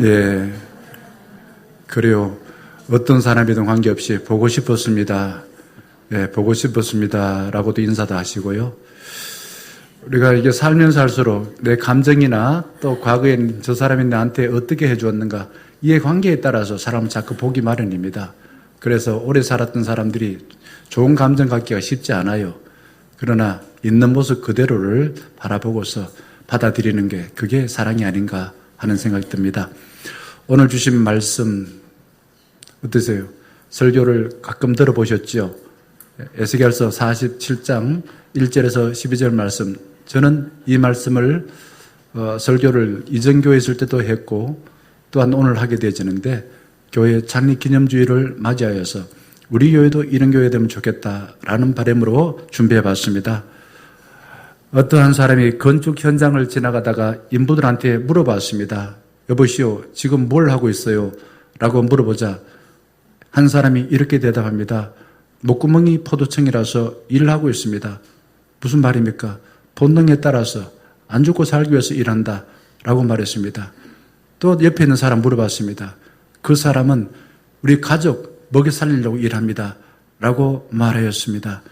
예, 그래요. 어떤 사람이든 관계없이 보고 싶었습니다. 예, 보고 싶었습니다. 라고도 인사도 하시고요. 우리가 이게 살면 살수록 내 감정이나 또 과거에 저 사람이 나한테 어떻게 해주었는가, 이해 관계에 따라서 사람은 자꾸 보기 마련입니다. 그래서 오래 살았던 사람들이 좋은 감정 갖기가 쉽지 않아요. 그러나 있는 모습 그대로를 바라보고서 받아들이는 게 그게 사랑이 아닌가 하는 생각이 듭니다. 오늘 주신 말씀 어떠세요? 설교를 가끔 들어보셨죠? 에스겔서 47장 1절에서 12절 말씀, 저는 이 말씀을 설교를 이전 교회에 있을 때도 했고 또한 오늘 하게 되어지는데, 교회 창립 기념주의를 맞이하여서 우리 교회도 이런 교회 되면 좋겠다라는 바람으로 준비해 봤습니다. 어떠한 사람이 건축 현장을 지나가다가 인부들한테 물어봤습니다. 여보시오, 지금 뭘 하고 있어요? 라고 물어보자 한 사람이 이렇게 대답합니다. 목구멍이 포도청이라서 일을 하고 있습니다. 무슨 말입니까? 본능에 따라서 안 죽고 살기 위해서 일한다 라고 말했습니다. 또 옆에 있는 사람 물어봤습니다. 그 사람은 우리 가족 먹여 살리려고 일합니다 라고 말하였습니다.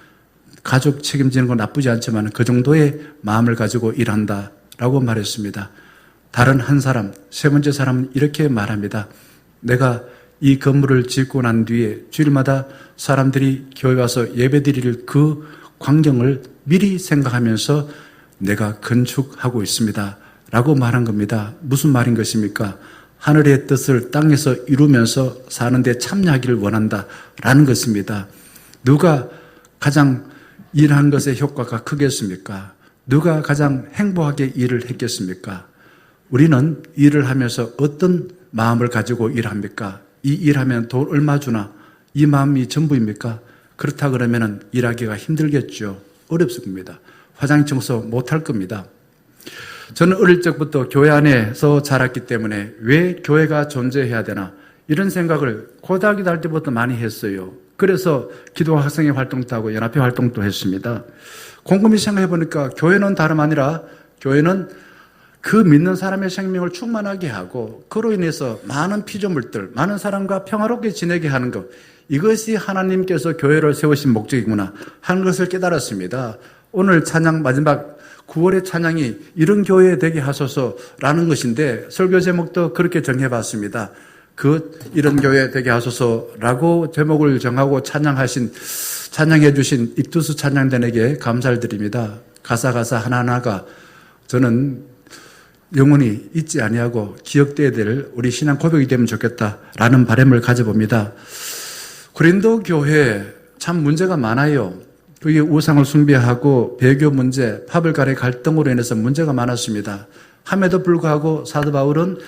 가족 책임지는 건 나쁘지 않지만 그 정도의 마음을 가지고 일한다 라고 말했습니다. 다른 한 사람, 세 번째 사람은 이렇게 말합니다. 내가 이 건물을 짓고 난 뒤에 주일마다 사람들이 교회 와서 예배드릴 그 광경을 미리 생각하면서 내가 건축하고 있습니다 라고 말한 겁니다. 무슨 말인 것입니까? 하늘의 뜻을 땅에서 이루면서 사는데 참여하기를 원한다 라는 것입니다. 누가 가장 일한 것의 효과가 크겠습니까? 누가 가장 행복하게 일을 했겠습니까? 우리는 일을 하면서 어떤 마음을 가지고 일합니까? 이 일하면 돈 얼마 주나? 이 마음이 전부입니까? 그렇다 그러면 일하기가 힘들겠죠. 어렵습니다. 화장 청소 못할 겁니다. 저는 어릴 적부터 교회 안에서 자랐기 때문에 왜 교회가 존재해야 되나 이런 생각을 고등학교 다닐 때부터 많이 했어요. 그래서 기도 학생회 활동도 하고 연합회 활동도 했습니다. 곰곰이 생각해 보니까 교회는 다름 아니라 교회는 그 믿는 사람의 생명을 충만하게 하고 그로 인해서 많은 피조물들, 많은 사람과 평화롭게 지내게 하는 것, 이것이 하나님께서 교회를 세우신 목적이구나 하는 것을 깨달았습니다. 오늘 찬양 마지막 9월의 찬양이 이런 교회 되게 하소서라는 것인데 설교 제목도 그렇게 정해봤습니다. 이런 교회 되게 하소서라고 제목을 정하고 찬양해 주신 익투스 찬양단에게 감사를 드립니다. 가사 하나하나가 저는 영원히 잊지 아니하고 기억돼야 될 우리 신앙 고백이 되면 좋겠다라는 바람을 가져봅니다. 고린도 교회 참 문제가 많아요. 그게 우상을 숭배하고 배교 문제, 파벌 간의 갈등으로 인해서 문제가 많았습니다. 함에도 불구하고 사도 바울은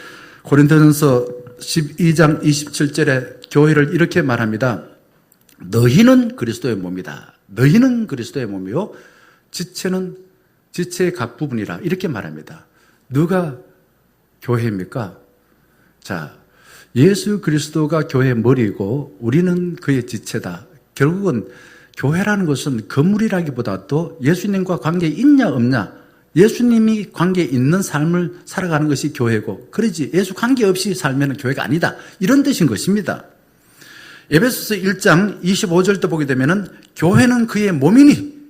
고린도전서 12장 27절에 교회를 이렇게 말합니다. 너희는 그리스도의 몸이다. 너희는 그리스도의 몸이요 지체는 지체의 각 부분이라 이렇게 말합니다. 누가 교회입니까? 자, 예수 그리스도가 교회의 머리고 우리는 그의 지체다. 결국은 교회라는 것은 건물이라기보다도 예수님과 관계 있냐 없냐, 예수님이 관계 있는 삶을 살아가는 것이 교회고, 그러지 예수 관계 없이 살면 교회가 아니다 이런 뜻인 것입니다. 에베소서 1장 25절도 보게 되면은 교회는 그의 몸이니,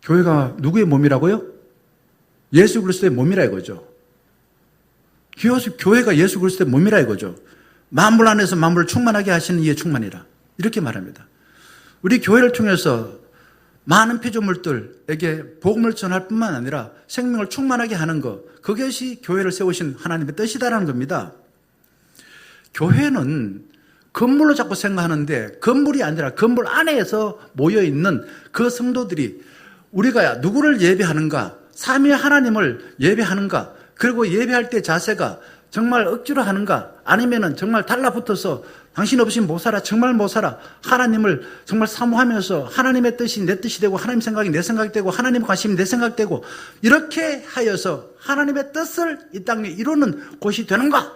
교회가 누구의 몸이라고요? 예수 그리스도의 몸이라 이거죠. 교회가 예수 그리스도의 몸이라 이거죠. 만물 안에서 만물을 충만하게 하시는 이의 충만이라 이렇게 말합니다. 우리 교회를 통해서 많은 피조물들에게 복음을 전할 뿐만 아니라 생명을 충만하게 하는 것, 그것이 교회를 세우신 하나님의 뜻이다라는 겁니다. 교회는 건물로 자꾸 생각하는데 건물이 아니라 건물 안에서 모여있는 그 성도들이 우리가 누구를 예배하는가, 삼위 하나님을 예배하는가, 그리고 예배할 때 자세가 정말 억지로 하는가, 아니면은 정말 달라붙어서 당신 없이 못 살아, 정말 못 살아, 하나님을 정말 사모하면서 하나님의 뜻이 내 뜻이 되고 하나님 생각이 내 생각이 되고 하나님의 관심이 내 생각이 되고 이렇게 하여서 하나님의 뜻을 이 땅에 이루는 곳이 되는가,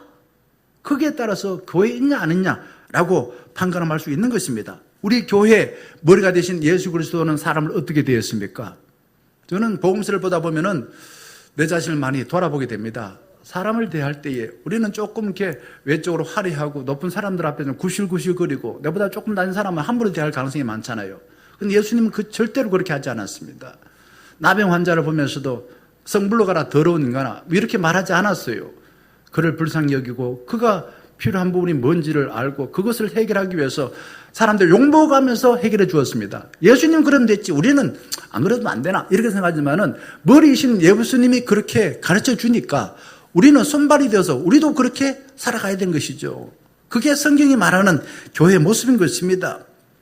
거기에 따라서 교회에 있냐 안 있냐라고 판가름할 수 있는 것입니다. 우리 교회 머리가 되신 예수 그리스도는 사람을 어떻게 되었습니까? 저는 복음서를 보다 보면은 내 자신을 많이 돌아보게 됩니다. 사람을 대할 때에 우리는 조금 이렇게 외적으로 화려하고 높은 사람들 앞에서는 구실구실거리고 내보다 조금 낮은 사람은 함부로 대할 가능성이 많잖아요. 근데 예수님은 절대로 그렇게 하지 않았습니다. 나병 환자를 보면서도 성불로 가라 더러운 인간아 이렇게 말하지 않았어요. 그를 불쌍히 여기고 그가 필요한 부분이 뭔지를 알고 그것을 해결하기 위해서 사람들 욕먹으면서 해결해 주었습니다. 예수님 그러면 됐지 우리는 안 그래도 안 되나 이렇게 생각하지만은 머리이신 예수님이 그렇게 가르쳐 주니까 우리는 손발이 되어서 우리도 그렇게 살아가야 되는 것이죠. 그게 성경이 말하는 교회의 모습인 것입니다.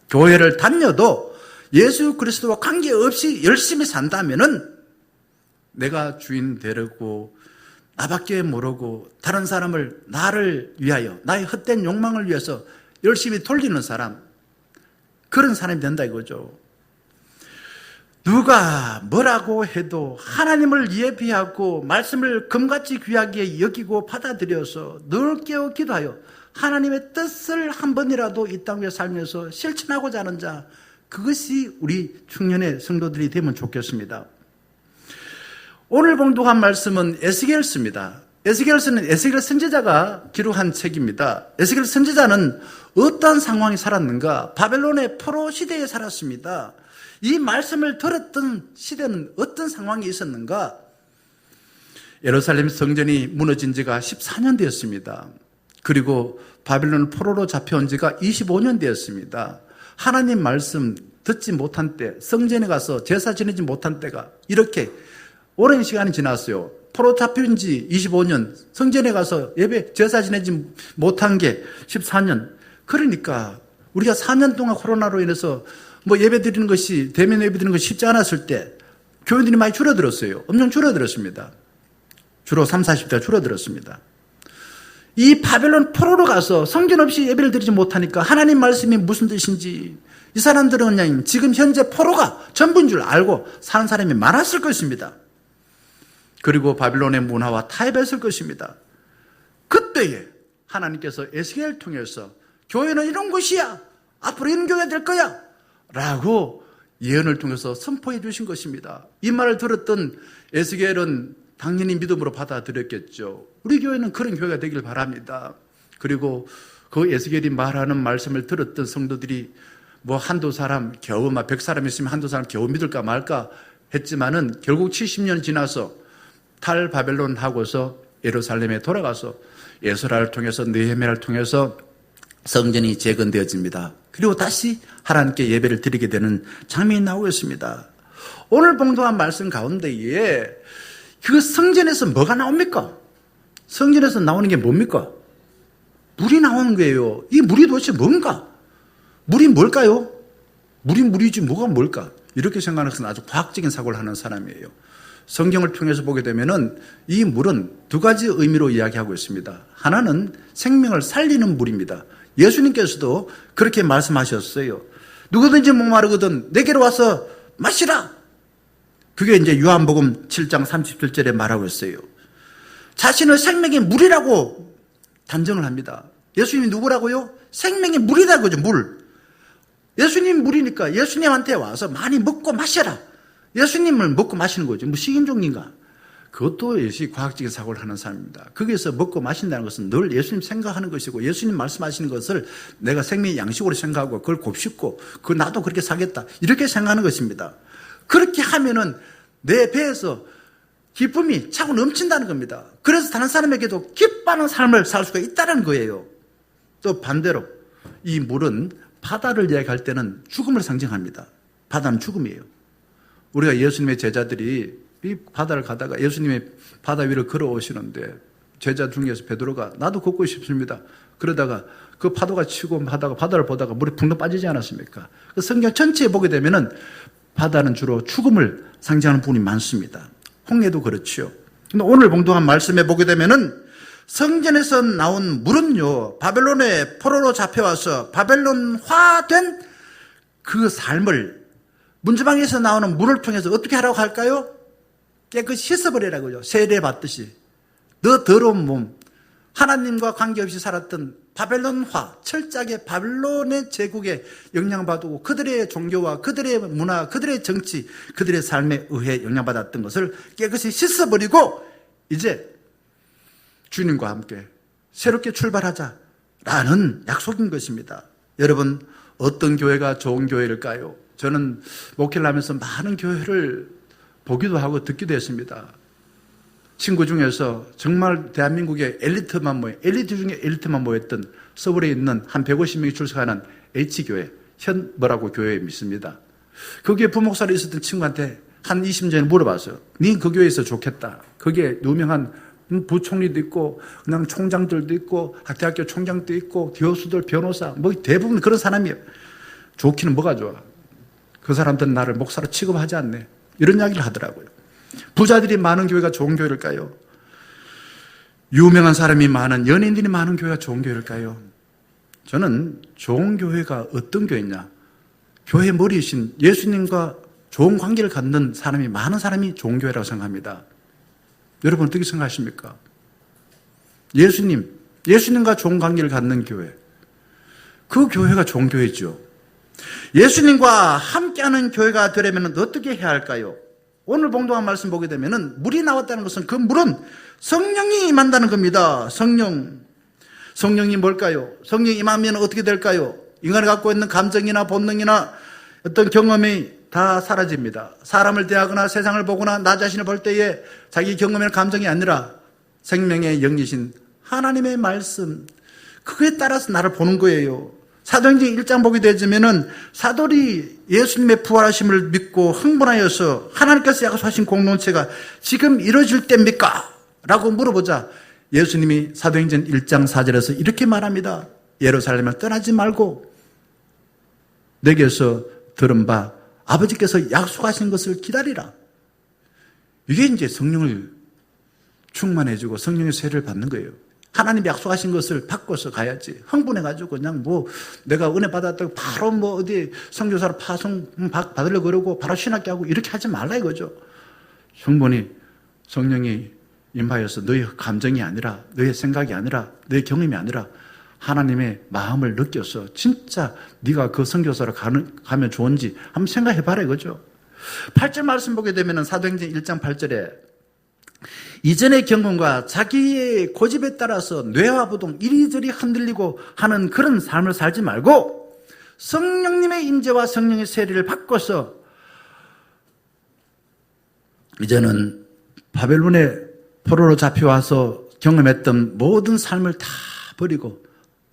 교회를 다녀도 예수 그리스도와 관계없이 열심히 산다면은 내가 주인 되려고 나밖에 모르고 다른 사람을 나를 위하여 나의 헛된 욕망을 위해서 열심히 돌리는 사람 그런 사람이 된다 이거죠. 누가 뭐라고 해도 하나님을 예비하고 말씀을 금같이 귀하게 여기고 받아들여서 늘 깨어 기도하여 하나님의 뜻을 한 번이라도 이 땅에 살면서 실천하고자 하는 자 그것이 우리 중년의 성도들이 되면 좋겠습니다. 오늘 봉독한 말씀은 에스겔서입니다. 에스겔서는 에스겔 선지자가 기록한 책입니다. 에스겔 선지자는 어떤 상황이 살았는가? 바벨론의 포로 시대에 살았습니다. 이 말씀을 들었던 시대는 어떤 상황이 있었는가? 예루살렘 성전이 무너진 지가 14년 되었습니다. 그리고 바벨론 포로로 잡혀온 지가 25년 되었습니다. 하나님 말씀 듣지 못한 때, 성전에 가서 제사 지내지 못한 때가 이렇게 오랜 시간이 지났어요. 포로 잡힌 지 25년, 성전에 가서 예배, 제사 지내지 못한 게 14년. 그러니까 우리가 4년 동안 코로나로 인해서 예배 드리는 것이, 대면 예배 드리는 것이 쉽지 않았을 때 교인들이 많이 줄어들었어요. 엄청 줄어들었습니다. 주로 30, 40대가 줄어들었습니다. 이 바벨론 포로로 가서 성전 없이 예배를 드리지 못하니까 하나님 말씀이 무슨 뜻인지 이 사람들은 그냥 지금 현재 포로가 전부인 줄 알고 사는 사람이 많았을 것입니다. 그리고 바빌론의 문화와 타협했을 것입니다. 그때에 하나님께서 에스겔을 통해서 교회는 이런 곳이야. 앞으로 이런 교회가 될 거야. 라고 예언을 통해서 선포해 주신 것입니다. 이 말을 들었던 에스겔은 당연히 믿음으로 받아들였겠죠. 우리 교회는 그런 교회가 되길 바랍니다. 그리고 그 에스겔이 말하는 말씀을 들었던 성도들이 한두 사람 겨우 100사람 있으면 한두 사람 겨우 믿을까 말까 했지만은 결국 70년 지나서 탈바벨론 하고서 예루살렘에 돌아가서 에스라를 통해서 느헤미야를 통해서 성전이 재건되어집니다. 그리고 다시 하나님께 예배를 드리게 되는 장면이 나오고 있습니다. 오늘 봉독한 말씀 가운데에 그 성전에서 뭐가 나옵니까? 성전에서 나오는 게 뭡니까? 물이 나오는 거예요. 이 물이 도대체 뭔가? 물이 뭘까요? 물이 물이지 뭐가 뭘까? 이렇게 생각해서 아주 과학적인 사고를 하는 사람이에요. 성경을 통해서 보게 되면은 이 물은 두 가지 의미로 이야기하고 있습니다. 하나는 생명을 살리는 물입니다. 예수님께서도 그렇게 말씀하셨어요. 누구든지 목마르거든 내게로 와서 마시라. 그게 이제 요한복음 7장 37절에 말하고 있어요. 자신을 생명의 물이라고 단정을 합니다. 예수님이 누구라고요? 생명의 물이다 그죠, 물. 예수님 물이니까 예수님한테 와서 많이 먹고 마셔라. 예수님을 먹고 마시는 거죠. 식인종인가? 그것도 예수님 과학적인 사고를 하는 사람입니다. 거기에서 먹고 마신다는 것은 늘 예수님 생각하는 것이고 예수님 말씀하시는 것을 내가 생명의 양식으로 생각하고 그걸 곱씹고 나도 그렇게 살겠다. 이렇게 생각하는 것입니다. 그렇게 하면은 내 배에서 기쁨이 차고 넘친다는 겁니다. 그래서 다른 사람에게도 기뻐하는 삶을 살 수가 있다는 거예요. 또 반대로 이 물은 바다를 이야기할 때는 죽음을 상징합니다. 바다는 죽음이에요. 우리가 예수님의 제자들이 이 바다를 가다가 예수님이 바다 위를 걸어오시는데 제자 중에서 베드로가 나도 걷고 싶습니다. 그러다가 그 파도가 치고 바다를 보다가 물이 붕 빠지지 않았습니까? 그 성경 전체에 보게 되면은 바다는 주로 죽음을 상징하는 부분이 많습니다. 홍해도 그렇지요. 근데 오늘 봉독한 말씀에 보게 되면은 성전에서 나온 물은요, 바벨론의 포로로 잡혀와서 바벨론화된 그 삶을 문지방에서 나오는 물을 통해서 어떻게 하라고 할까요? 깨끗이 씻어버리라고요. 세례 받듯이. 너 더러운 몸, 하나님과 관계없이 살았던 바벨론화, 철저하게 바벨론의 제국에 영향받고 그들의 종교와 그들의 문화, 그들의 정치, 그들의 삶에 의해 영향받았던 것을 깨끗이 씻어버리고 이제 주님과 함께 새롭게 출발하자라는 약속인 것입니다. 여러분, 어떤 교회가 좋은 교회일까요? 저는 목회를 하면서 많은 교회를 보기도 하고 듣기도 했습니다. 친구 중에서 정말 대한민국의 엘리트 중에 엘리트만 모였던 서울에 있는 한 150명이 출석하는 H교회, 현뭐라고 교회에 믿습니다. 거기에 부목사로 있었던 친구한테 한 20년 전에 물어봤어요. 네 그 교회에서 좋겠다. 거기에 유명한 부총리도 있고 그냥 총장들도 있고 대학교 총장도 있고 교수들, 변호사 뭐 대부분 그런 사람이에요. 좋기는 뭐가 좋아. 그 사람들은 나를 목사로 취급하지 않네. 이런 이야기를 하더라고요. 부자들이 많은 교회가 좋은 교회일까요? 유명한 사람이 많은, 연예인들이 많은 교회가 좋은 교회일까요? 저는 좋은 교회가 어떤 교회냐? 교회 머리이신 예수님과 좋은 관계를 갖는 사람이 많은 사람이 좋은 교회라고 생각합니다. 여러분 어떻게 생각하십니까? 예수님과 좋은 관계를 갖는 교회. 그 교회가 좋은 교회죠. 예수님과 함께하는 교회가 되려면 어떻게 해야 할까요? 오늘 봉독한 말씀 보게 되면 물이 나왔다는 것은 그 물은 성령이 임한다는 겁니다. 성령이 뭘까요? 성령이 임하면 어떻게 될까요? 인간이 갖고 있는 감정이나 본능이나 어떤 경험이 다 사라집니다. 사람을 대하거나 세상을 보거나 나 자신을 볼 때에 자기 경험이나 감정이 아니라 생명의 영이신 하나님의 말씀, 그거에 따라서 나를 보는 거예요. 사도행전 1장 보게 되면은 사도들이 예수님의 부활하심을 믿고 흥분하여서 하나님께서 약속하신 공동체가 지금 이루어질 때입니까? 라고 물어보자 예수님이 사도행전 1장 4절에서 이렇게 말합니다. 예루살렘을 떠나지 말고 내게서 들은 바 아버지께서 약속하신 것을 기다리라. 이게 이제 성령을 충만해주고 성령의 세례를 받는 거예요. 하나님이 약속하신 것을 바꿔서 가야지. 흥분해가지고 그냥 내가 은혜 받았다고 바로 어디 선교사로 파송 받으려고 그러고 바로 신학교 하고 이렇게 하지 말라 이거죠. 성령이 임하여서 너의 감정이 아니라 너의 생각이 아니라 너의 경험이 아니라 하나님의 마음을 느껴서 진짜 네가 그 선교사로 가면 좋은지 한번 생각해봐라 이거죠. 8절 말씀 보게 되면 사도행전 1장 8절에 이전의 경험과 자기의 고집에 따라서 뇌와 부동 이리저리 흔들리고 하는 그런 삶을 살지 말고 성령님의 임재와 성령의 세례를 바꿔서 이제는 바벨론의 포로로 잡혀와서 경험했던 모든 삶을 다 버리고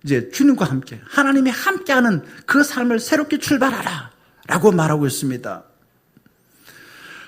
이제 주님과 함께 하나님이 함께하는 그 삶을 새롭게 출발하라 라고 말하고 있습니다.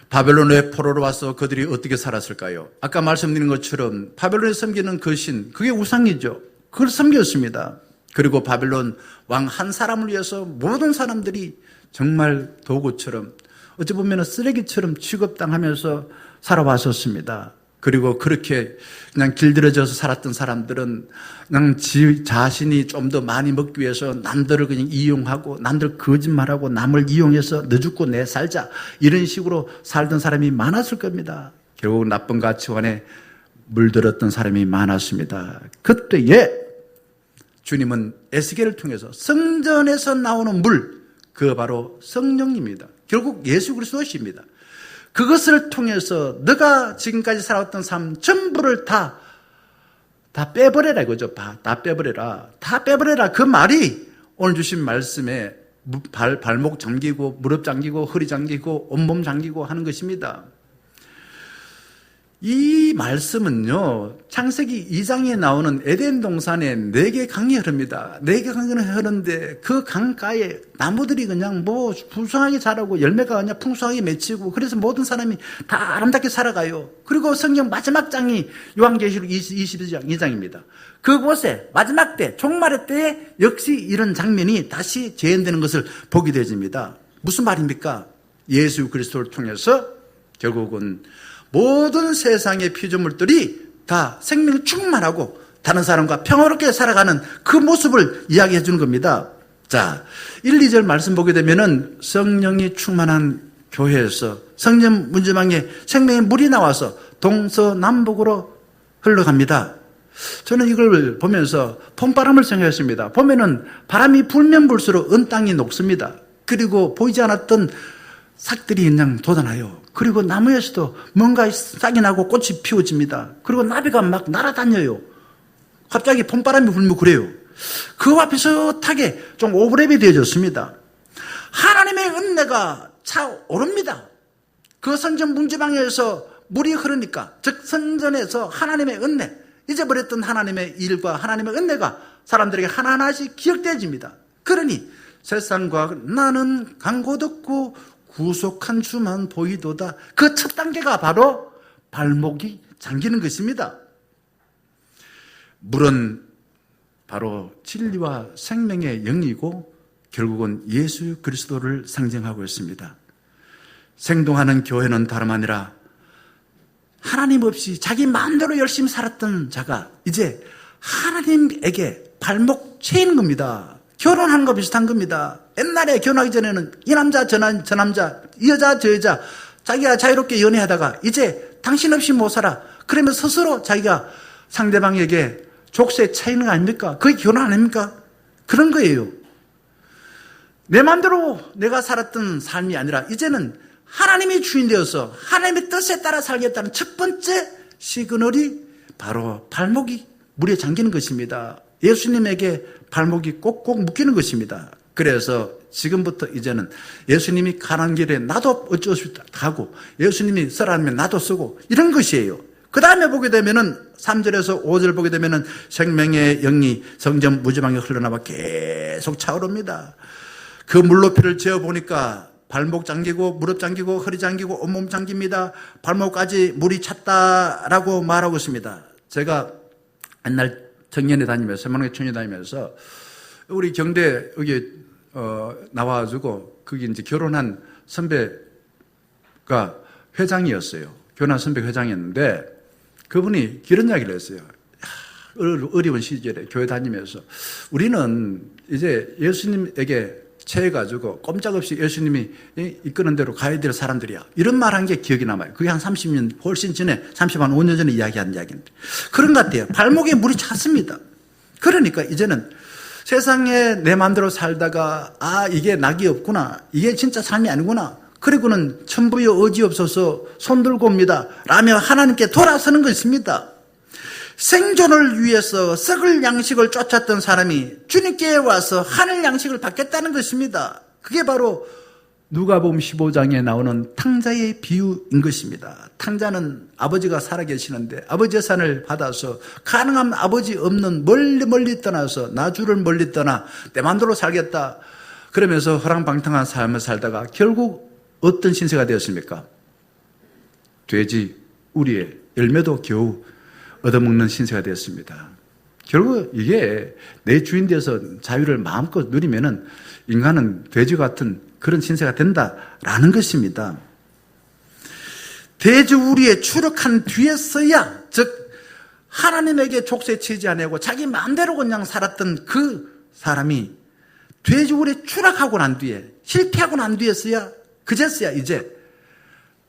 바벨론의 포로로 와서 그들이 어떻게 살았을까요? 아까 말씀드린 것처럼 바벨론에 섬기는 그 신, 그게 우상이죠. 그걸 섬겼습니다. 그리고 바벨론 왕 한 사람을 위해서 모든 사람들이 정말 도구처럼 어찌 보면 쓰레기처럼 취급당하면서 살아왔었습니다. 그리고 그렇게 그냥 길들여져서 살았던 사람들은 그냥 자신이 좀 더 많이 먹기 위해서 남들을 그냥 이용하고 남들 거짓말하고 남을 이용해서 너 죽고 내 살자 이런 식으로 살던 사람이 많았을 겁니다. 결국 나쁜 가치관에 물들었던 사람이 많았습니다. 그때에 주님은 에스겔을 통해서 성전에서 나오는 물, 그 바로 성령입니다. 결국 예수 그리스도십니다. 그것을 통해서 너가 지금까지 살아왔던 삶 전부를 다 빼버려라 이거죠. 다 빼버려라. 다 빼버려라. 그 말이 오늘 주신 말씀에 발목 잠기고 무릎 잠기고 허리 잠기고 온몸 잠기고 하는 것입니다. 이 말씀은요, 창세기 2장에 나오는 에덴 동산에 4개 강이 흐릅니다. 4개 강이 흐르는데 그 강가에 나무들이 그냥 풍성하게 자라고 열매가 그냥 풍성하게 맺히고 그래서 모든 사람이 다 아름답게 살아가요. 그리고 성경 마지막 장이 요한계시록 22장입니다. 그곳에 마지막 때, 종말의 때에 역시 이런 장면이 다시 재현되는 것을 보게 되집니다. 무슨 말입니까? 예수 그리스도를 통해서 결국은 모든 세상의 피조물들이 다 생명 충만하고 다른 사람과 평화롭게 살아가는 그 모습을 이야기해 주는 겁니다. 자, 1, 2절 말씀 보게 되면은 성령이 충만한 교회에서 성령 문지방에 생명의 물이 나와서 동서남북으로 흘러갑니다. 저는 이걸 보면서 봄바람을 생각했습니다. 보면은 바람이 불면 불수록 은 땅이 녹습니다. 그리고 보이지 않았던 삭들이 그냥 돋아나요. 그리고 나무에서도 뭔가 싹이 나고 꽃이 피워집니다. 그리고 나비가 막 날아다녀요. 갑자기 봄바람이 불면 그래요. 그 앞에 비슷하게 좀 오브랩이 되어졌습니다. 하나님의 은혜가 차오릅니다. 그 선전 문지방에서 물이 흐르니까, 즉 선전에서 하나님의 은혜, 잊어버렸던 하나님의 일과 하나님의 은혜가 사람들에게 하나하나씩 기억되어집니다. 그러니 세상과 나는 강고 덥고 구속한 주만 보이도다. 그 첫 단계가 바로 발목이 잠기는 것입니다. 물은 바로 진리와 생명의 영이고 결국은 예수 그리스도를 상징하고 있습니다. 생동하는 교회는 다름 아니라 하나님 없이 자기 마음대로 열심히 살았던 자가 이제 하나님에게 발목 채이는 겁니다. 결혼하는 거 비슷한 겁니다. 옛날에 결혼하기 전에는 이 남자 저 남자 이 여자 저 여자 자기가 자유롭게 연애하다가 이제 당신 없이 못 살아. 그러면 스스로 자기가 상대방에게 족쇄에 차이는 거 아닙니까? 그게 결혼 아닙니까? 그런 거예요. 내 마음대로 내가 살았던 삶이 아니라 이제는 하나님이 주인 되어서 하나님의 뜻에 따라 살겠다는 첫 번째 시그널이 바로 발목이 물에 잠기는 것입니다. 예수님에게 발목이 꼭꼭 묶이는 것입니다. 그래서 지금부터 이제는 예수님이 가는 길에 나도 어쩔 수 있다 하고 예수님이 쓰라면 나도 쓰고 이런 것이에요. 그 다음에 보게 되면은 3절에서 5절 보게 되면은 생명의 영이 성전 무지방에 흘러나와 계속 차오릅니다. 그 물높이를 재어보니까 발목 잠기고 무릎 잠기고 허리 잠기고 온몸 잠깁니다. 발목까지 물이 찼다라고 말하고 있습니다. 제가 옛날 청년회 다니면서 세만회 청년회 다니면서 우리 경대 여기 나와가지고 거기 이제 결혼한 선배가 회장이었어요. 결혼한 선배 회장이었는데 그분이 그런 이야기를 했어요. 어려운 시절에 교회 다니면서 우리는 이제 예수님에게 채해가지고 꼼짝없이 예수님이 이끄는 대로 가야 될 사람들이야. 이런 말 한 게 기억이 남아요. 그게 한 30년 훨씬 전에 5년 전에 이야기한 이야기인데 그런 것 같아요. 발목에 물이 찼습니다. 그러니까 이제는 세상에 내 마음대로 살다가 이게 낙이 없구나. 이게 진짜 삶이 아니구나. 그리고는 천부여 의지 없어서 손들고 옵니다 라며 하나님께 돌아서는 것입니다. 생존을 위해서 썩을 양식을 쫓았던 사람이 주님께 와서 하늘 양식을 받겠다는 것입니다. 그게 바로 누가복음 15장에 나오는 탕자의 비유인 것입니다. 탕자는 아버지가 살아계시는데 아버지의 산을 받아서 가능한 아버지 없는 멀리 떠나서 나주를 멀리 떠나 내 맘대로 살겠다 그러면서 허랑방탕한 삶을 살다가 결국 어떤 신세가 되었습니까? 돼지 우리의 열매도 겨우 얻어먹는 신세가 되었습니다. 결국 이게 내 주인 되어서 자유를 마음껏 누리면은 인간은 돼지 같은 그런 신세가 된다라는 것입니다. 돼지 우리에 추락한 뒤에서야, 즉 하나님에게 족쇄 치지 않고 자기 마음대로 그냥 살았던 그 사람이 돼지 우리에 추락하고 난 뒤에, 실패하고 난 뒤에서야, 그제서야 이제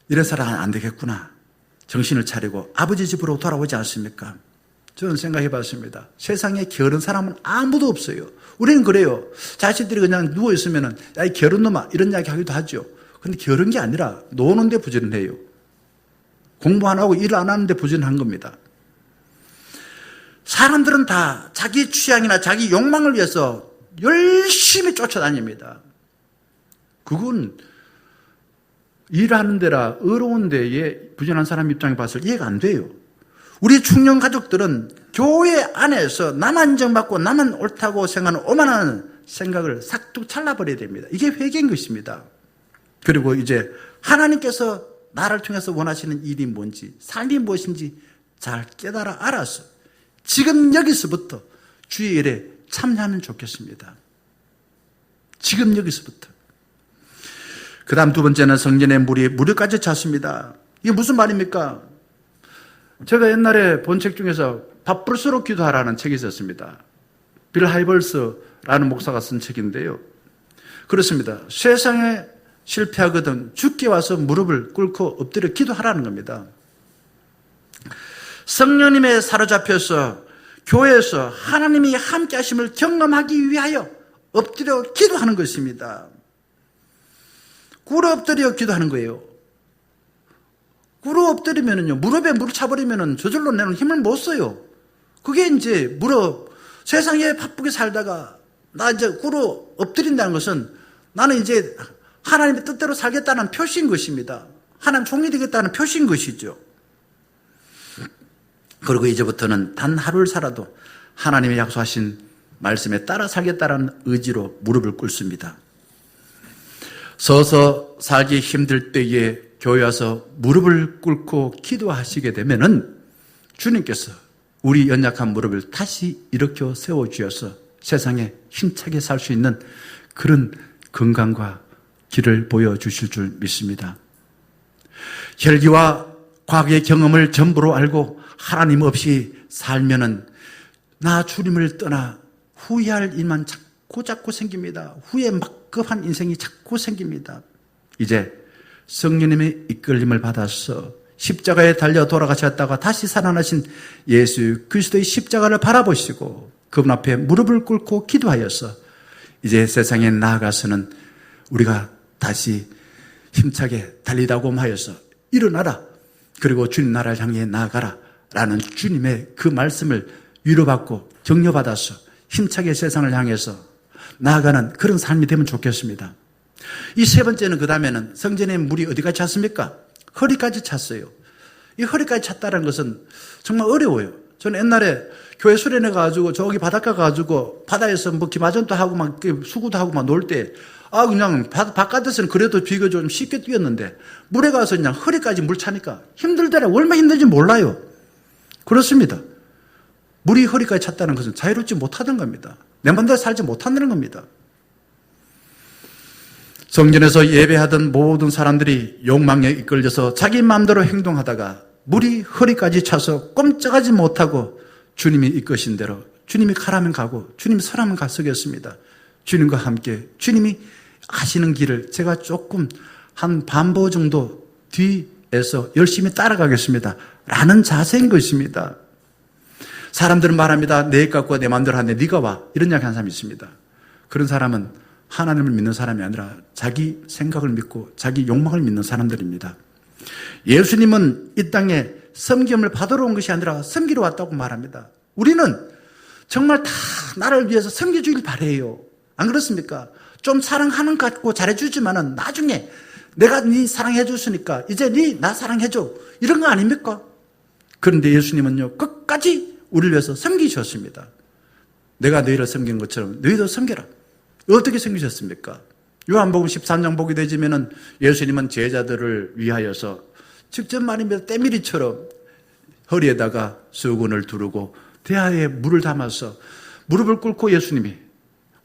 이래서는 안 되겠구나. 정신을 차리고 아버지 집으로 돌아오지 않습니까? 저는 생각해 봤습니다. 세상에 게으른 사람은 아무도 없어요. 우리는 그래요. 자식들이 그냥 누워있으면 야, 이 게으른 놈아 이런 이야기 하기도 하죠. 근데 게으른 게 아니라 노는데 부지런해요. 공부 안 하고 일 안 하는데 부지런한 겁니다. 사람들은 다 자기 취향이나 자기 욕망을 위해서 열심히 쫓아다닙니다. 그건 일하는 데라 어려운 데에 부지런한 사람 입장에 봐서 이해가 안 돼요. 우리 중년 가족들은 교회 안에서 나만 인정받고 나만 옳다고 생각하는 오만한 생각을 싹둑 잘라버려야 됩니다. 이게 회개인 것입니다. 그리고 이제 하나님께서 나를 통해서 원하시는 일이 뭔지, 삶이 무엇인지 잘 깨달아 알아서 지금 여기서부터 주의 일에 참여하면 좋겠습니다. 지금 여기서부터. 그 다음 두 번째는 성전의 물이 무릎까지 찼습니다. 이게 무슨 말입니까? 제가 옛날에 본 책 중에서 바쁠수록 기도하라는 책이 있었습니다. 빌 하이벌스라는 목사가 쓴 책인데요. 그렇습니다. 세상에 실패하거든 죽게 와서 무릎을 꿇고 엎드려 기도하라는 겁니다. 성령님에 사로잡혀서 교회에서 하나님이 함께 하심을 경험하기 위하여 엎드려 기도하는 것입니다. 꿇어 엎드려 기도하는 거예요. 꿇어 엎드리면은요, 무릎에 무릎 차버리면은 저절로 내는 힘을 못 써요. 그게 이제 세상에 바쁘게 살다가 나 이제 꿇어 엎드린다는 것은 나는 이제 하나님의 뜻대로 살겠다는 표시인 것입니다. 하나님 종이 되겠다는 표시인 것이죠. 그리고 이제부터는 단 하루를 살아도 하나님의 약속하신 말씀에 따라 살겠다는 의지로 무릎을 꿇습니다. 서서 살기 힘들 때에 교회 와서 무릎을 꿇고 기도하시게 되면은 주님께서 우리 연약한 무릎을 다시 일으켜 세워주셔서 세상에 힘차게 살 수 있는 그런 건강과 길을 보여주실 줄 믿습니다. 혈기와 과거의 경험을 전부로 알고 하나님 없이 살면은 나 주님을 떠나 후회할 일만 자꾸 생깁니다. 후회 막급한 인생이 자꾸 생깁니다. 이제 성령님의 이끌림을 받아서 십자가에 달려 돌아가셨다가 다시 살아나신 예수 그리스도의 십자가를 바라보시고 그분 앞에 무릎을 꿇고 기도하여서 이제 세상에 나아가서는 우리가 다시 힘차게 달리다고 하여서 일어나라. 그리고 주님 나라를 향해 나아가라. 라는 주님의 그 말씀을 위로받고 격려받아서 힘차게 세상을 향해서 나아가는 그런 삶이 되면 좋겠습니다. 이 세 번째는 그 다음에는 성전의 물이 어디까지 찼습니까? 허리까지 찼어요. 이 허리까지 찼다는 것은 정말 어려워요. 저는 옛날에 교회 수련회 가지고 저기 바닷가 가지고 바다에서 뭐 기마전도 하고 막 수구도 하고 막 놀 때 그냥 바깥에서는 그래도 비교적 좀 쉽게 뛰었는데 물에 가서 그냥 허리까지 물 차니까 힘들더라. 얼마나 힘든지 몰라요. 그렇습니다. 물이 허리까지 찼다는 것은 자유롭지 못하던 겁니다. 내 맘대로 살지 못한다는 겁니다. 성전에서 예배하던 모든 사람들이 욕망에 이끌려서 자기 마음대로 행동하다가 물이 허리까지 차서 꼼짝하지 못하고 주님이 이끄신 대로 주님이 가라면 가고 주님이 서라면 가서겠습니다. 주님과 함께 주님이 하시는 길을 제가 조금 한 반보 정도 뒤에서 열심히 따라가겠습니다. 라는 자세인 것입니다. 사람들은 말합니다. 내 갖고 내 마음대로 하는데 네가 와. 이런 이야기 하는 사람이 있습니다. 그런 사람은 하나님을 믿는 사람이 아니라 자기 생각을 믿고 자기 욕망을 믿는 사람들입니다. 예수님은 이 땅에 섬김을 받으러 온 것이 아니라 섬기러 왔다고 말합니다. 우리는 정말 다 나를 위해서 섬겨주길 바라요. 안 그렇습니까? 좀 사랑하는 것 같고 잘해주지만은 나중에 내가 네 사랑해줬으니까 이제 네 나 사랑해줘. 이런 거 아닙니까? 그런데 예수님은요, 끝까지 우리를 위해서 섬기셨습니다. 내가 너희를 섬긴 것처럼 너희도 섬겨라. 어떻게 섬기셨습니까? 요한복음 13장 보게 되지면은 예수님은 제자들을 위하여서 직접 말입니다. 때밀이처럼 허리에다가 수건을 두르고 대야에 물을 담아서 무릎을 꿇고 예수님이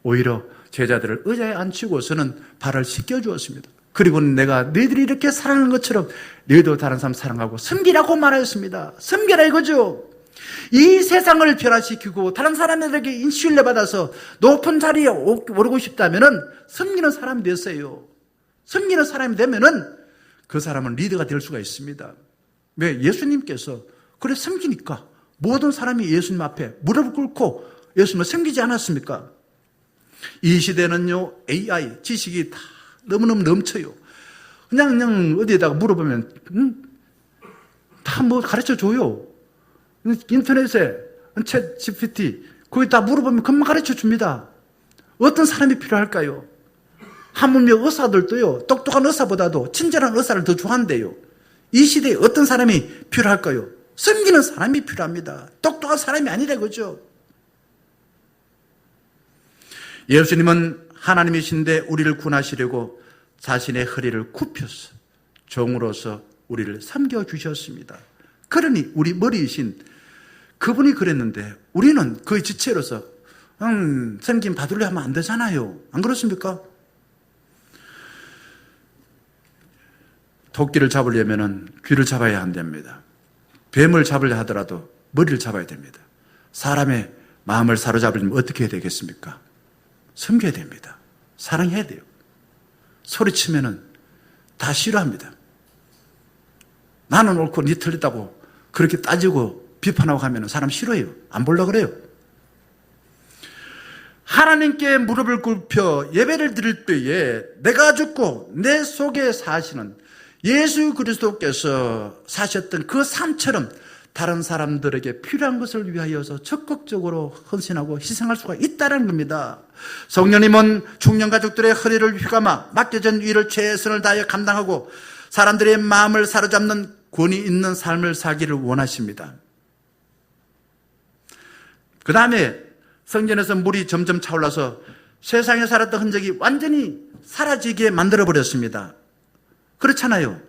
오히려 제자들을 의자에 앉히고서는 발을 씻겨주었습니다. 그리고는 내가 너희들이 이렇게 사랑하는 것처럼 너희도 다른 사람 사랑하고 섬기라고 말하였습니다. 섬겨라 이거죠. 이 세상을 변화시키고 다른 사람들에게 신뢰받아서 높은 자리에 오르고 싶다면은 섬기는 사람이 되세요. 섬기는 사람이 되면은 그 사람은 리더가 될 수가 있습니다. 왜? 예수님께서 그래 섬기니까 모든 사람이 예수님 앞에 무릎을 꿇고 예수님을 섬기지 않았습니까? 이 시대는요, AI 지식이 다 너무너무 넘쳐요. 그냥 어디에다가 물어보면 다 뭐 가르쳐 줘요. 인터넷에 챗 GPT 거기 다 물어보면 금방 가르쳐 줍니다. 어떤 사람이 필요할까요? 하물며 의사들도요, 똑똑한 의사보다도 친절한 의사를 더 좋아한대요. 이 시대에 어떤 사람이 필요할까요? 섬기는 사람이 필요합니다. 똑똑한 사람이 아니라 그죠? 예수님은 하나님이신데 우리를 구원하시려고 자신의 허리를 굽혀서 종으로서 우리를 섬겨주셨습니다. 그러니 우리 머리이신 그분이 그랬는데 우리는 그 지체로서 섬김 받으려 하면 안 되잖아요. 안 그렇습니까? 토끼를 잡으려면 귀를 잡아야 안 됩니다. 뱀을 잡으려 하더라도 머리를 잡아야 됩니다. 사람의 마음을 사로잡으려면 어떻게 해야 되겠습니까? 섬겨야 됩니다. 사랑해야 돼요. 소리치면은 다 싫어합니다. 나는 옳고 네 틀렸다고 그렇게 따지고 비판하고 하면 사람 싫어해요. 안 보려고 그래요. 하나님께 무릎을 꿇혀 예배를 드릴 때에 내가 죽고 내 속에 사시는 예수 그리스도께서 사셨던 그 삶처럼 다른 사람들에게 필요한 것을 위하여서 적극적으로 헌신하고 희생할 수가 있다는 겁니다. 성령님은 중년 가족들의 허리를 휘감아 맡겨진 일을 최선을 다하여 감당하고 사람들의 마음을 사로잡는 권위 있는 삶을 살기를 원하십니다. 그 다음에 성전에서 물이 점점 차올라서 세상에 살았던 흔적이 완전히 사라지게 만들어버렸습니다. 그렇잖아요.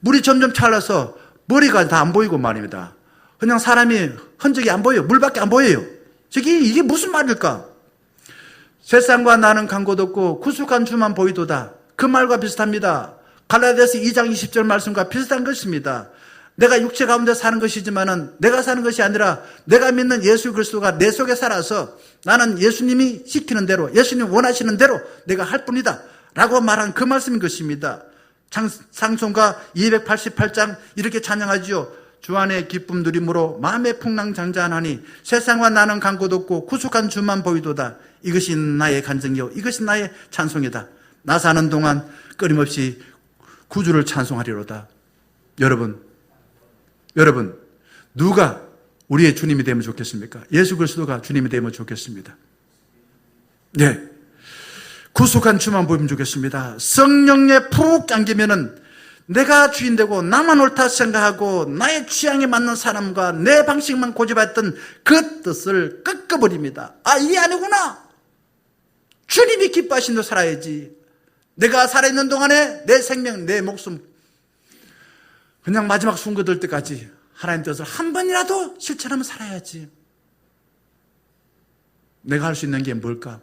물이 점점 차올라서 머리가 다 안 보이고 말입니다. 그냥 사람이 흔적이 안 보여요. 물밖에 안 보여요. 이게 무슨 말일까? 세상과 나는 간곳 없고 구속한 주만 보이도다. 그 말과 비슷합니다. 갈라디아서 2장 20절 말씀과 비슷한 것입니다. 내가 육체 가운데 사는 것이지만은 내가 사는 것이 아니라 내가 믿는 예수 그리스도가 내 속에 살아서 나는 예수님이 시키는 대로, 예수님 원하시는 대로 내가 할 뿐이다 라고 말한 그 말씀인 것입니다. 상송가 288장 이렇게 찬양하지요. 주 안에 기쁨 누림으로 마음의 풍랑 장자하나니 세상과 나는 간 곳 없고 구속한 주만 보이도다. 이것이 나의 간증이요 이것이 나의 찬송이다. 나 사는 동안 끊임없이 구주를 찬송하리로다. 여러분 누가 우리의 주님이 되면 좋겠습니까? 예수 그리스도가 주님이 되면 좋겠습니다. 네, 구속한 주만 보이면 좋겠습니다. 성령에 푹 잠기면은 내가 주인 되고 나만 옳다 생각하고 나의 취향에 맞는 사람과 내 방식만 고집했던 그 뜻을 꺾어버립니다. 아, 이게 아니구나. 주님이 기뻐하신 대로 살아야지. 내가 살아있는 동안에 내 생명, 내 목숨 그냥 마지막 숨 거둘 때까지 하나님 뜻을 한 번이라도 실천하면 살아야지. 내가 할 수 있는 게 뭘까?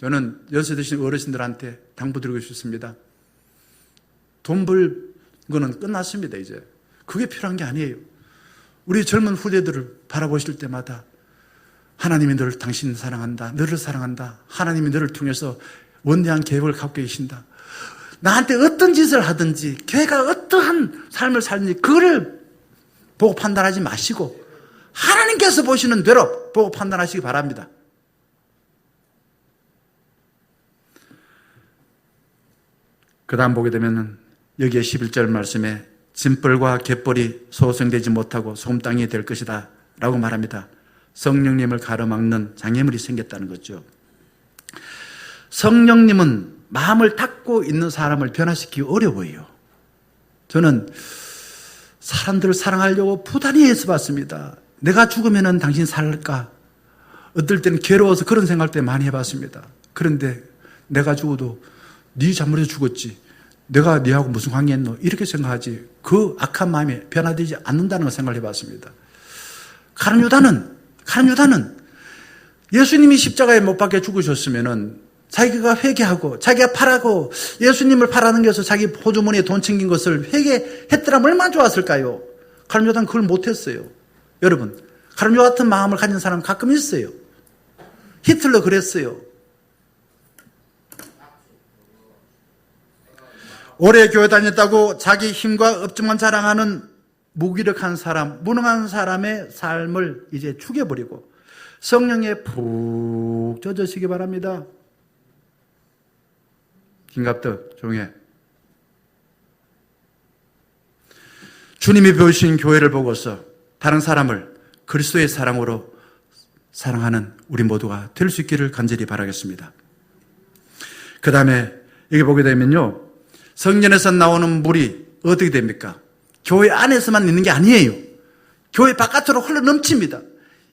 저는 연세 드신 어르신들한테 당부드리고 싶습니다. 돈 벌 거는 끝났습니다, 이제. 그게 필요한 게 아니에요. 우리 젊은 후대들을 바라보실 때마다 하나님이 너를 당신 사랑한다. 너를 사랑한다. 하나님이 너를 통해서 원대한 계획을 갖고 계신다. 나한테 어떤 짓을 하든지 걔가 어떠한 삶을 살든지 그거를 보고 판단하지 마시고 하나님께서 보시는 대로 보고 판단하시기 바랍니다. 그 다음 보게 되면 여기에 11절 말씀에 짐벌과 갯벌이 소생되지 못하고 솜땅이 될 것이다 라고 말합니다. 성령님을 가로막는 장애물이 생겼다는 거죠. 성령님은 마음을 닫고 있는 사람을 변화시키기 어려워요. 저는 사람들을 사랑하려고 부단히 애써봤습니다. 내가 죽으면 당신 살까? 어떨 때는 괴로워서 그런 생각도 많이 해봤습니다. 그런데 내가 죽어도 네 잘못해서 죽었지. 내가 네하고 무슨 관계했노? 이렇게 생각하지. 그 악한 마음이 변화되지 않는다는 걸 생각을 해봤습니다. 가룟 유다는 예수님이 십자가에 못 박혀 죽으셨으면은 자기가 회개하고 자기가 팔하고 예수님을 팔아는 게서 자기 호주머니에 돈 챙긴 것을 회개했더라면 얼마나 좋았을까요? 가룟 유다는 그걸 못했어요. 여러분, 가룟 유다 같은 마음을 가진 사람 가끔 있어요. 히틀러 그랬어요. 오래 교회 다녔다고 자기 힘과 업적만 자랑하는 무기력한 사람, 무능한 사람의 삶을 이제 죽여버리고 성령에 푹 젖으시기 바랍니다. 김갑덕 조용해. 주님이 배우신 교회를 보고서 다른 사람을 그리스도의 사랑으로 사랑하는 우리 모두가 될 수 있기를 간절히 바라겠습니다. 그 다음에 여기 보게 되면요, 성전에서 나오는 물이 어떻게 됩니까? 교회 안에서만 있는 게 아니에요. 교회 바깥으로 흘러 넘칩니다.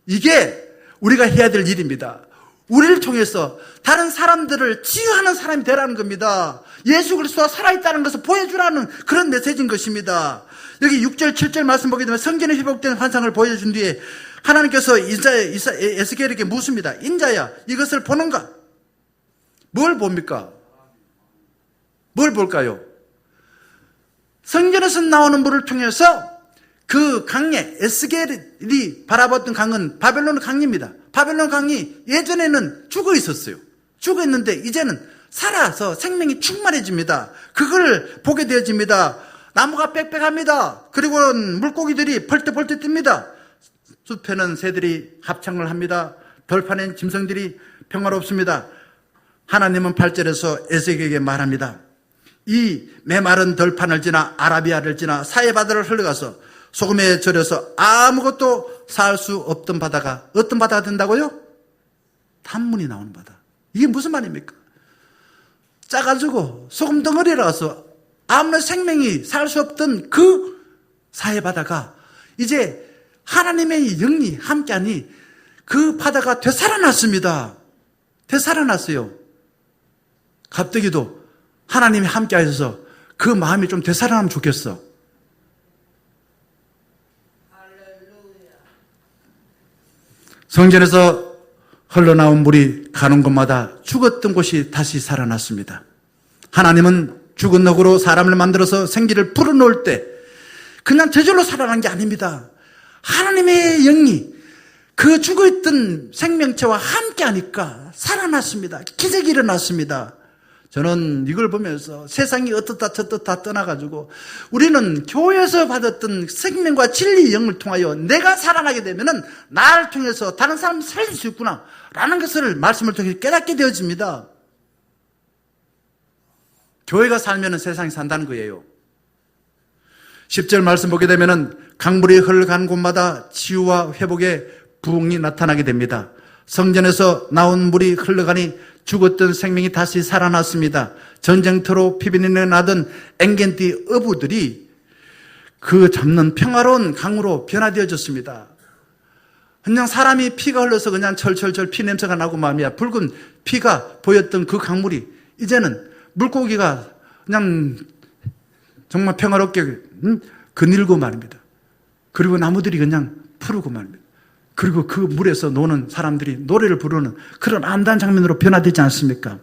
이게 우리가 해야 될 일입니다. 우리를 통해서 다른 사람들을 치유하는 사람이 되라는 겁니다. 예수 그리스도가 살아있다는 것을 보여주라는 그런 메시지인 것입니다. 여기 6절, 7절 말씀 보게 되면 성전에 회복된 환상을 보여준 뒤에 하나님께서 에스겔에게 묻습니다. 인자야, 이것을 보는가? 뭘 봅니까? 뭘 볼까요? 성전에서 나오는 물을 통해서 그 강에, 에스겔이 바라봤던 강은 바벨론 강입니다. 바벨론 강이 예전에는 죽어 있었어요. 죽어 있는데 이제는 살아서 생명이 충만해집니다. 그걸 보게 되어집니다. 나무가 빽빽합니다. 그리고 물고기들이 펄떡펄떡 뜹니다. 숲에는 새들이 합창을 합니다. 돌판엔 짐승들이 평화롭습니다. 하나님은 8절에서 에스겔에게 말합니다. 이 메마른 들판을 지나 아라비아를 지나 사해바다를 흘러가서 소금에 절여서 아무것도 살 수 없던 바다가 어떤 바다가 된다고요? 단문이 나오는 바다. 이게 무슨 말입니까? 짜가지고 소금 덩어리라서 아무런 생명이 살 수 없던 그 사해바다가 이제 하나님의 영이 함께하니 그 바다가 되살아났습니다. 되살아났어요. 갑자기도 하나님이 함께하셔서 그 마음이 좀 되살아나면 좋겠어. 성전에서 흘러나온 물이 가는 곳마다 죽었던 곳이 다시 살아났습니다. 하나님은 죽은 흙으로 사람을 만들어서 생기를 불어넣을 때 그냥 저절로 살아난 게 아닙니다. 하나님의 영이 그 죽어있던 생명체와 함께하니까 살아났습니다. 기적이 일어났습니다. 저는 이걸 보면서 세상이 어떻다 저떻다 떠나가지고 우리는 교회에서 받았던 생명과 진리의 영을 통하여 내가 살아나게 되면은 나를 통해서 다른 사람을 살릴 수 있구나 라는 것을 말씀을 통해 깨닫게 되어집니다. 교회가 살면은 세상이 산다는 거예요. 10절 말씀 보게 되면은 강물이 흘러가는 곳마다 치유와 회복의 부흥이 나타나게 됩니다. 성전에서 나온 물이 흘러가니 죽었던 생명이 다시 살아났습니다. 전쟁터로 피비린내 나던 엥겐티 어부들이 그 잡는 평화로운 강으로 변화되어졌습니다. 그냥 사람이 피가 흘러서 그냥 철철철 피 냄새가 나고 말이야. 붉은 피가 보였던 그 강물이 이제는 물고기가 그냥 정말 평화롭게 거닐고 말입니다. 그리고 나무들이 그냥 푸르고 말입니다. 그리고 그 물에서 노는 사람들이 노래를 부르는 그런 아름다운 장면으로 변화되지 않습니까?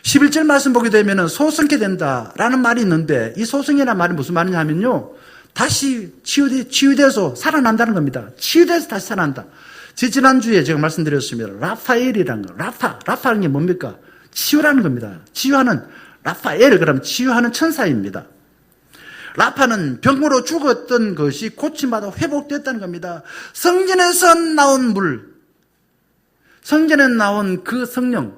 11절 말씀 보게 되면 소성케 된다라는 말이 있는데 이 소성이라는 말이 무슨 말이냐면요. 다시 치유돼서 살아난다는 겁니다. 치유돼서 다시 살아난다. 지난주에 제가 말씀드렸습니다. 라파엘이라는 거. 라파라는 게 뭡니까? 치유라는 겁니다. 치유하는 라파엘, 그러면 치유하는 천사입니다. 라파는 병으로 죽었던 것이 고침받아 회복됐다는 겁니다. 성전에서 나온 물, 성전에 나온 그 성령,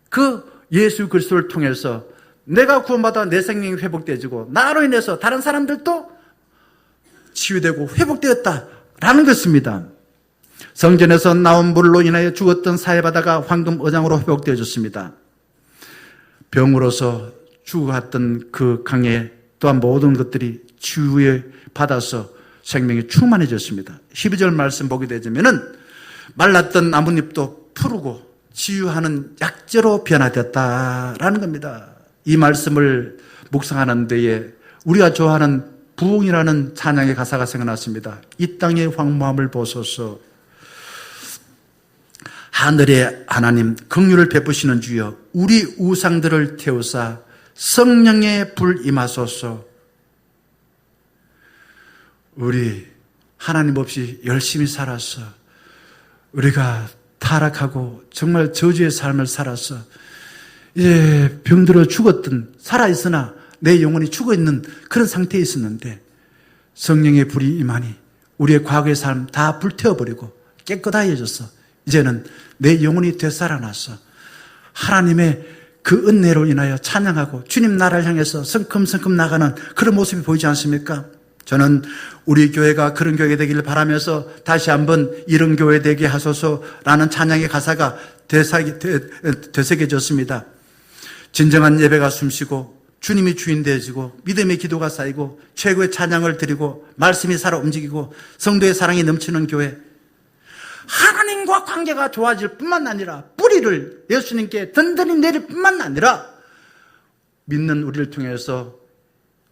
그 예수 그리스도를 통해서 내가 구원받아 내 생명이 회복되어지고 나로 인해서 다른 사람들도 치유되고 회복되었다라는 것입니다. 성전에서 나온 물로 인하여 죽었던 사해바다가 황금 어장으로 회복되어졌습니다. 병으로서 죽어갔던 그 강에 또한 모든 것들이 치유에 받아서 생명이 충만해졌습니다. 12절 말씀 보게 되면은 말랐던 나뭇잎도 푸르고 치유하는 약재로 변화되었다라는 겁니다. 이 말씀을 묵상하는 데에 우리가 좋아하는 부흥이라는 찬양의 가사가 생각났습니다. 이 땅의 황무함을 보소서. 하늘의 하나님 긍휼을 베푸시는 주여 우리 우상들을 태우사 성령의 불 임하소서. 우리 하나님 없이 열심히 살아서 우리가 타락하고 정말 저주의 삶을 살아서 이제 병들어 죽었던 살아있으나 내 영혼이 죽어있는 그런 상태에 있었는데 성령의 불이 임하니 우리의 과거의 삶 다 불태워버리고 깨끗하여졌어. 이제는 내 영혼이 되살아나서 하나님의 그 은혜로 인하여 찬양하고 주님 나라를 향해서 성큼성큼 나가는 그런 모습이 보이지 않습니까? 저는 우리 교회가 그런 교회가 되기를 바라면서 다시 한번 이런 교회 되게 하소서라는 찬양의 가사가 되새겨졌습니다. 진정한 예배가 숨쉬고 주님이 주인 되어지고 믿음의 기도가 쌓이고 최고의 찬양을 드리고 말씀이 살아 움직이고 성도의 사랑이 넘치는 교회, 하나님과 관계가 좋아질 뿐만 아니라 뿌리를 예수님께 든든히 내릴 뿐만 아니라 믿는 우리를 통해서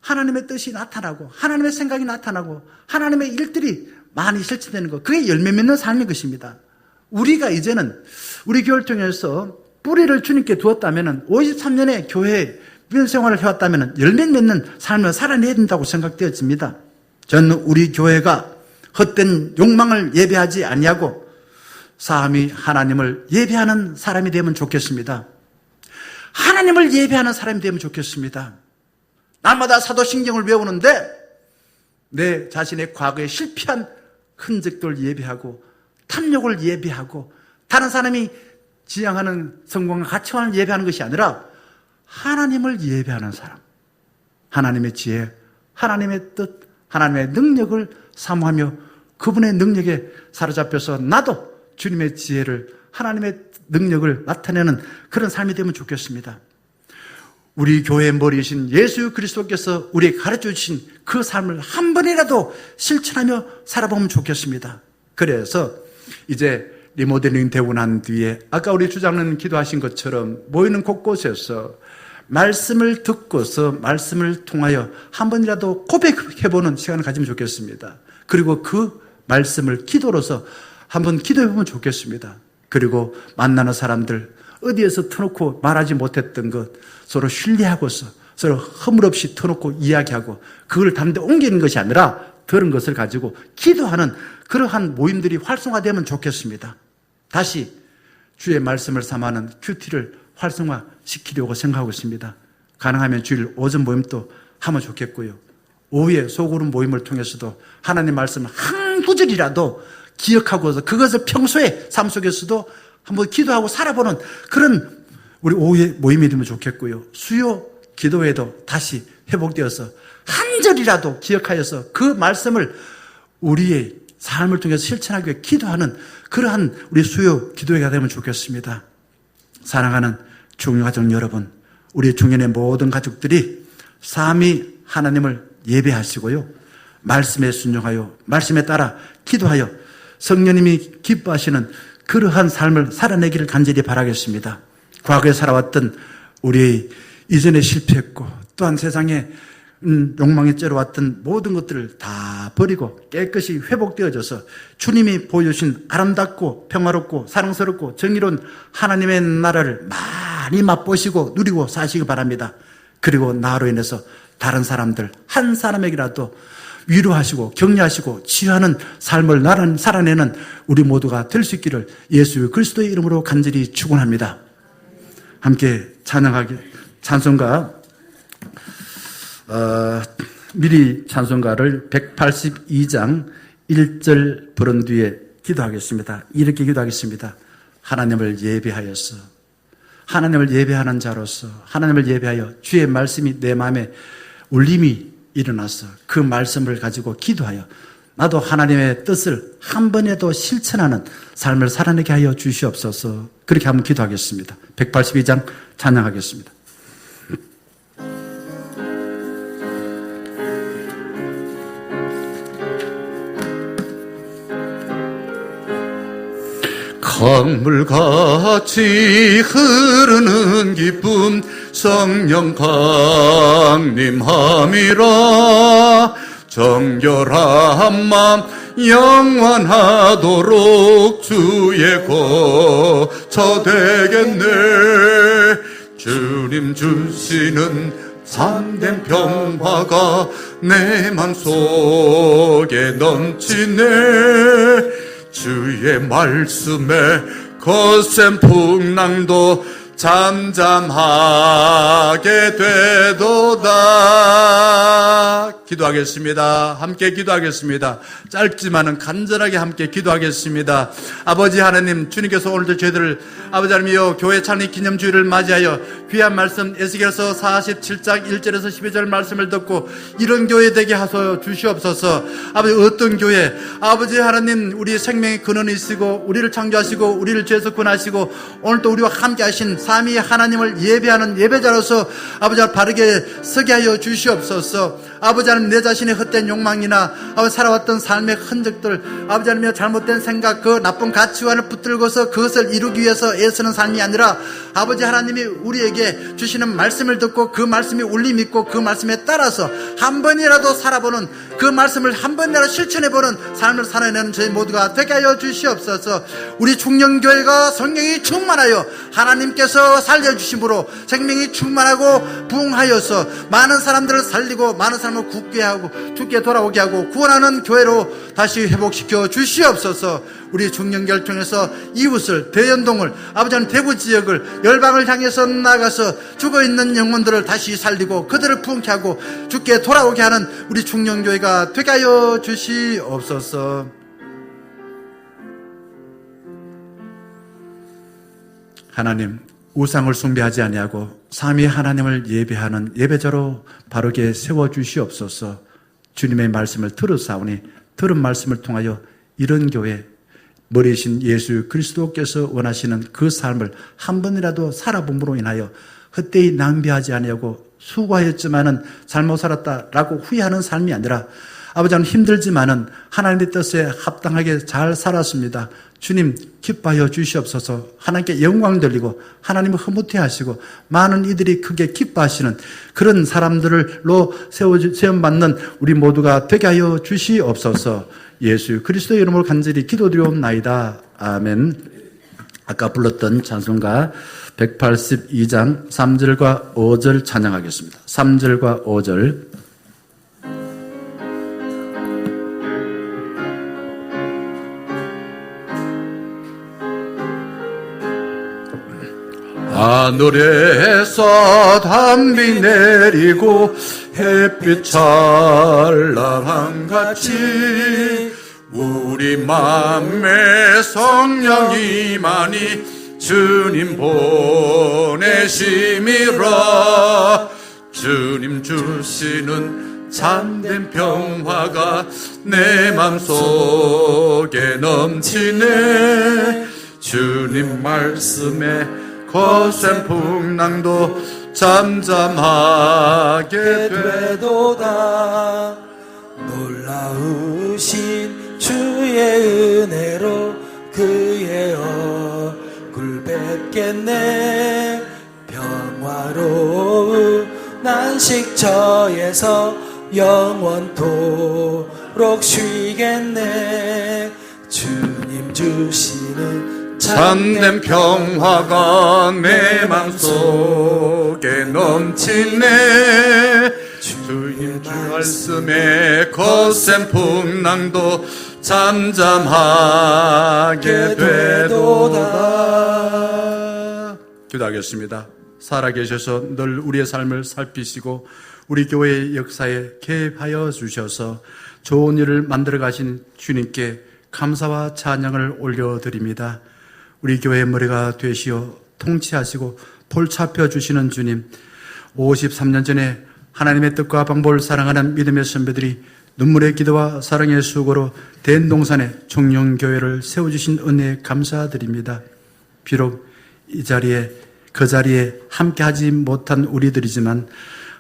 하나님의 뜻이 나타나고 하나님의 생각이 나타나고 하나님의 일들이 많이 실천되는 것, 그게 열매 맺는 삶인 것입니다. 우리가 이제는 우리 교회를 통해서 뿌리를 주님께 두었다면 53년의 교회 믿음 생활을 해왔다면 열매 맺는 삶을 살아내야 된다고 생각되어집니다. 저는 우리 교회가 헛된 욕망을 예배하지 아니하고 사람이 하나님을 예배하는 사람이 되면 좋겠습니다. 하나님을 예배하는 사람이 되면 좋겠습니다. 날마다 사도신경을 외우는데 내 자신의 과거에 실패한 흔적들을 예배하고 탐욕을 예배하고 다른 사람이 지향하는 성공과 가치관을 예배하는 것이 아니라 하나님을 예배하는 사람, 하나님의 지혜, 하나님의 뜻, 하나님의 능력을 사모하며 그분의 능력에 사로잡혀서 나도 주님의 지혜를, 하나님의 능력을 나타내는 그런 삶이 되면 좋겠습니다. 우리 교회의 머리이신 예수 그리스도께서 우리에게 가르쳐 주신 그 삶을 한 번이라도 실천하며 살아보면 좋겠습니다. 그래서 이제 리모델링 되고 난 뒤에 아까 우리 주장님 기도하신 것처럼 모이는 곳곳에서 말씀을 듣고서 말씀을 통하여 한 번이라도 고백해보는 시간을 가지면 좋겠습니다. 그리고 그 말씀을 기도로서 한번 기도해보면 좋겠습니다. 그리고 만나는 사람들 어디에서 터놓고 말하지 못했던 것 서로 신뢰하고서 서로 허물없이 터놓고 이야기하고 그걸 다른 데 옮기는 것이 아니라 들은 것을 가지고 기도하는 그러한 모임들이 활성화되면 좋겠습니다. 다시 주의 말씀을 삼아는 큐티를 활성화시키려고 생각하고 있습니다. 가능하면 주일 오전 모임도 하면 좋겠고요. 오후에 소그룹 모임을 통해서도 하나님 말씀 한 구절이라도 기억하고서 그것을 평소에 삶 속에서도 한번 기도하고 살아보는 그런 우리 오후에 모임이 되면 좋겠고요. 수요 기도회도 다시 회복되어서 한 절이라도 기억하여서 그 말씀을 우리의 삶을 통해서 실천하기 위해 기도하는 그러한 우리 수요 기도회가 되면 좋겠습니다. 사랑하는 중요가족 여러분, 우리 중년의 모든 가족들이 삼위 하나님을 예배하시고요. 말씀에 순종하여 말씀에 따라 기도하여 성령님이 기뻐하시는 그러한 삶을 살아내기를 간절히 바라겠습니다. 과거에 살아왔던 우리 이전에 실패했고 또한 세상에 욕망에 째려왔던 모든 것들을 다 버리고 깨끗이 회복되어져서 주님이 보여주신 아름답고 평화롭고 사랑스럽고 정의로운 하나님의 나라를 많이 맛보시고 누리고 사시기 바랍니다. 그리고 나로 인해서 다른 사람들 한 사람에게라도 위로하시고 격려하시고 치유하는 삶을 살아내는 우리 모두가 될 수 있기를 예수 그리스도의 이름으로 간절히 축원합니다. 함께 찬양하기 찬송가 미리 찬송가를 182장 1절 부른 뒤에 기도하겠습니다. 이렇게 기도하겠습니다. 하나님을 예배하여서 하나님을 예배하는 자로서 하나님을 예배하여 주의 말씀이 내 마음에 울림이 일어나서 그 말씀을 가지고 기도하여 나도 하나님의 뜻을 한 번에도 실천하는 삶을 살아내게 하여 주시옵소서. 그렇게 한번 기도하겠습니다. 182장 찬양하겠습니다. 강물같이 흐르는 기쁨 성령 강림함이라 정결한 맘 영원하도록 주의 거처 되겠네. 주님 주시는 참된 평화가 내 맘속에 넘치네. 주의 말씀에 거센 풍랑도 잠잠하게 되도다. 기도하겠습니다. 함께 기도하겠습니다. 짧지만은 간절하게 함께 기도하겠습니다. 아버지 하나님, 주님께서 오늘도 저희들을 아버지 하나님이여 교회 창립 기념주일을 맞이하여 귀한 말씀 에스겔서 47장 1절에서 12절 말씀을 듣고 이런 교회 되게 하소 주시옵소서. 아버지 어떤 교회, 아버지 하나님 우리 생명의 근원이시고 우리를 창조하시고 우리를 죄에서 구원하시고 오늘도 우리와 함께 하신 삼위 하나님을 예배하는 예배자로서 아버지 바르게 서게 하여 주시옵소서. 아버지 하나님 내 자신의 헛된 욕망이나 아버지 살아왔던 삶의 흔적들 아버지 하나님의 잘못된 생각 그 나쁜 가치관을 붙들고서 그것을 이루기 위해서 애쓰는 삶이 아니라 아버지 하나님이 우리에게 주시는 말씀을 듣고 그 말씀이 울림 있고 그 말씀에 따라서 한 번이라도 살아보는 그 말씀을 한 번이라도 실천해보는 삶을 살아내는 저희 모두가 되게 하여 주시옵소서. 우리 중년교회가 성령이 충만하여 하나님께서 살려주심으로 생명이 충만하고 부흥하여서 많은 사람들을 살리고 많은 사람을 굳게 하고 죽게 돌아오게 하고 구원하는 교회로 다시 회복시켜 주시옵소서. 우리 중년교회를 통해서 이웃을 대연동을 아버지 하나님 대구 지역을 열방을 향해서 나가서 죽어있는 영혼들을 다시 살리고 그들을 부흥케 하고 죽게 돌아오게 하는 우리 중년교회가 되게 하여 주시옵소서. 하나님, 우상을 숭배하지 아니하고 삼위 하나님을 예배하는 예배자로 바르게 세워주시옵소서. 주님의 말씀을 들었사오니 들은 말씀을 통하여 이런 교회, 머리이신 예수 그리스도께서 원하시는 그 삶을 한 번이라도 살아봄으로 인하여 헛되이 낭비하지 아니하고 수고하였지만은 잘못 살았다라고 후회하는 삶이 아니라 아버지는 힘들지만은 하나님의 뜻에 합당하게 잘 살았습니다. 주님 기뻐하여 주시옵소서. 하나님께 영광 돌리고 하나님을 흐뭇해 하시고 많은 이들이 크게 기뻐하시는 그런 사람들로 세움받는 우리 모두가 되게 하여 주시옵소서. 예수 그리스도의 이름으로 간절히 기도드리옵나이다. 아멘. 아까 불렀던 찬송가 182장 3절과 5절 찬양하겠습니다. 3절과 5절. 하늘에서 담비 내리고 햇빛 찬란한 같이 우리 맘에 성령이 많이 주님 보내심이라. 주님 주시는 참된 평화가 내 맘속에 넘치네. 주님 말씀에 거센 풍랑도 잠잠하게 되도다. 놀라우신 주의 은혜로 그의 얼굴 뵙겠네. 평화로운 난식처에서 영원토록 쉬겠네. 주님 주시는 참된 평화가 내 맘속에 넘치네. 주님 말씀에 거센 풍랑도 잠잠하게 되도다. 기도하겠습니다. 살아계셔서 늘 우리의 삶을 살피시고 우리 교회의 역사에 개입하여 주셔서 좋은 일을 만들어 가신 주님께 감사와 찬양을 올려드립니다. 우리 교회의 머리가 되시어 통치하시고 볼잡혀 주시는 주님, 53년 전에 하나님의 뜻과 방법을 사랑하는 믿음의 선배들이 눈물의 기도와 사랑의 수고로 대동산에 청년교회를 세워주신 은혜에 감사드립니다. 비록 이 자리에 그 자리에 함께하지 못한 우리들이지만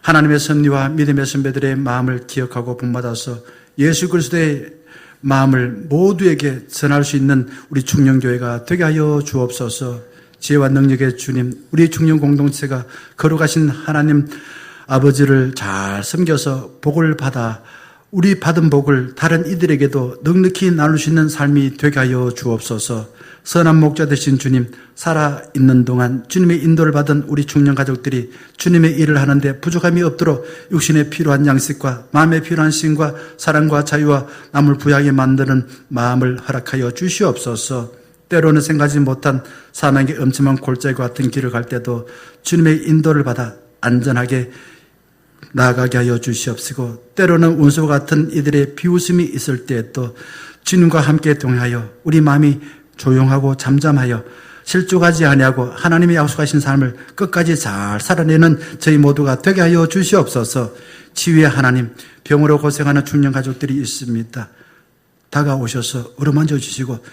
하나님의 섭리와 믿음의 선배들의 마음을 기억하고 본받아서 예수 그리스도의 마음을 모두에게 전할 수 있는 우리 청년교회가 되게 하여 주옵소서. 지혜와 능력의 주님, 우리 청년 공동체가 거룩하신 하나님 아버지를 잘 섬겨서 복을 받아 우리 받은 복을 다른 이들에게도 넉넉히 나눌 수 있는 삶이 되게 하여 주옵소서. 선한 목자 되신 주님, 살아있는 동안 주님의 인도를 받은 우리 청년 가족들이 주님의 일을 하는데 부족함이 없도록 육신에 필요한 양식과 마음에 필요한 신과 사랑과 자유와 남을 부유하게 만드는 마음을 허락하여 주시옵소서. 때로는 생각하지 못한 사망의 엄침한 골짜기와 같은 길을 갈 때도 주님의 인도를 받아 안전하게 나아가게 하여 주시옵시고, 때로는 운수와 같은 이들의 비웃음이 있을 때에 또 주님과 함께 동행하여 우리 마음이 조용하고 잠잠하여 실족하지 아니하고 하나님의 약속하신 삶을 끝까지 잘 살아내는 저희 모두가 되게 하여 주시옵소서. 치유의 하나님, 병으로 고생하는 중년 가족들이 있습니다. 다가오셔서 어루만져 주시고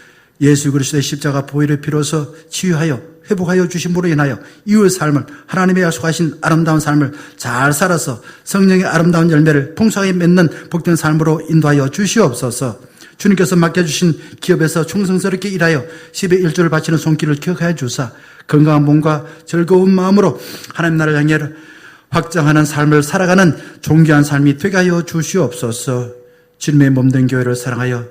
예수 그리스도의 십자가 보혈의 피로서 치유하여 회복하여 주심으로 인하여 이후의 삶을, 하나님의 약속하신 아름다운 삶을 잘 살아서 성령의 아름다운 열매를 풍성하게 맺는 복된 삶으로 인도하여 주시옵소서. 주님께서 맡겨주신 기업에서 충성스럽게 일하여 10의 1조를 바치는 손길을 기억하여 주사 건강한 몸과 즐거운 마음으로 하나님 나라를 향해 확장하는 삶을 살아가는 존귀한 삶이 되게 하여 주시옵소서. 주님의 몸된 교회를 사랑하여